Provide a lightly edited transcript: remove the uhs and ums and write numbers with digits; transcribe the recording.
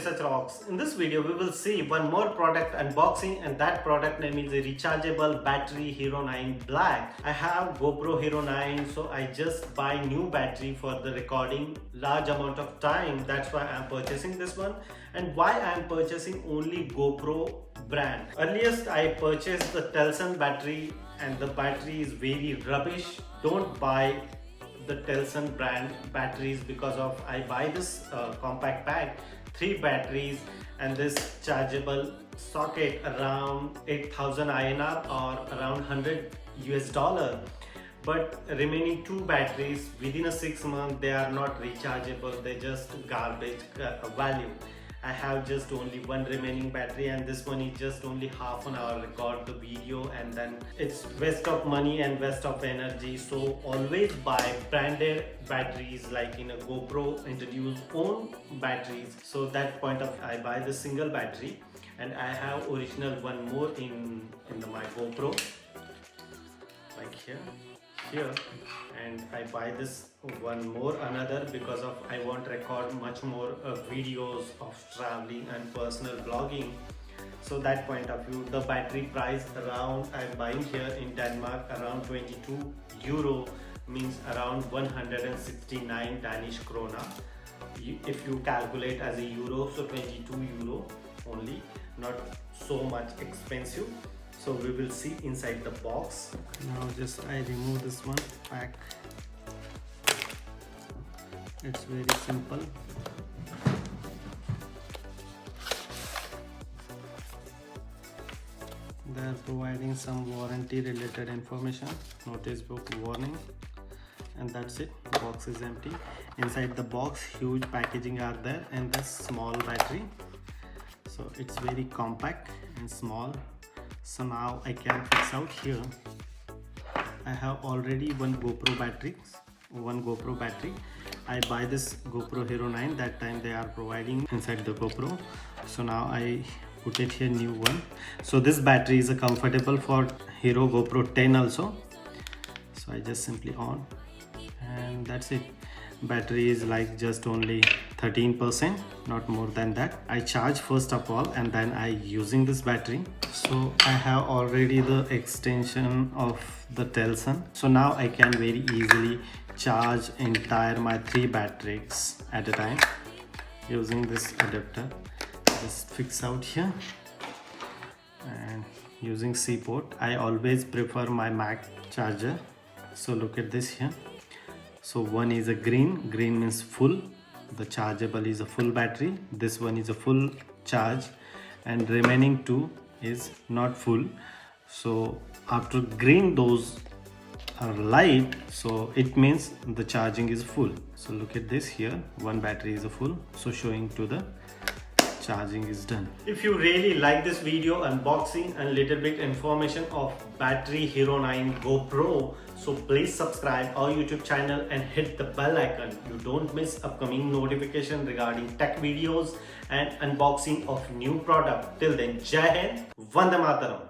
Research Rocks. In this video we will see one more product unboxing, and that product name is a rechargeable battery Hero 9 Black. I have GoPro Hero 9, so I just buy new battery for the recording large amount of time. That's why I'm purchasing this one, and why I'm purchasing only GoPro brand. Earliest I purchased the Telson battery and the battery is very rubbish. Don't buy the Telson brand batteries because of I buy this compact pack, 3 batteries and this chargeable socket around 8,000 INR or around $100 but remaining 2 batteries within a 6 months they are not rechargeable, they just garbage value. I have just only 1 remaining battery and this one is just only half an hour record the video, and then it's waste of money and waste of energy. So always buy branded batteries, like in a GoPro introduce own batteries. So that point of I buy the single battery, and I have original one more in my GoPro, like here, and I buy this one more another because of I want to record much more videos of traveling and personal vlogging. So that point of view, the battery price around I'm buying here in Denmark around 22 euro, means around 169 Danish krona. If you calculate as a euro, so 22 euro only, not so much expensive. So we will see inside the box. Now just I remove this one pack. It's very simple. They are providing some warranty related information, notice book, warning, and that's it. The box is empty. Inside the box huge packaging are there and the small battery. So it's very compact and small. So now I can fix out here. I have already one GoPro battery. I buy this GoPro Hero 9. That time they are providing inside the GoPro. So now I put it here, new one. So this battery is a comfortable for Hero GoPro 10 also. So I just simply on, and that's it. Battery is like just only 13%, not more than that. I charge first of all and then I using this battery. So I have already the extension of the Telson, so now I can very easily charge entire my 3 batteries at a time using this adapter. Just fix out here and using C port. I always prefer my Mac charger. So look at this here. So one is a green means full, the chargeable is a full battery. This one is a full charge and remaining 2 is not full. So after green those are light, so it means the charging is full. So look at this here, one battery is a full, so showing to the charging is done. If you really like this video unboxing and little bit information of battery Hero 9 GoPro, so please subscribe our YouTube channel and hit the bell icon. You don't miss upcoming notification regarding tech videos and unboxing of new product. Till then, Jai Hind, Vande Mataram.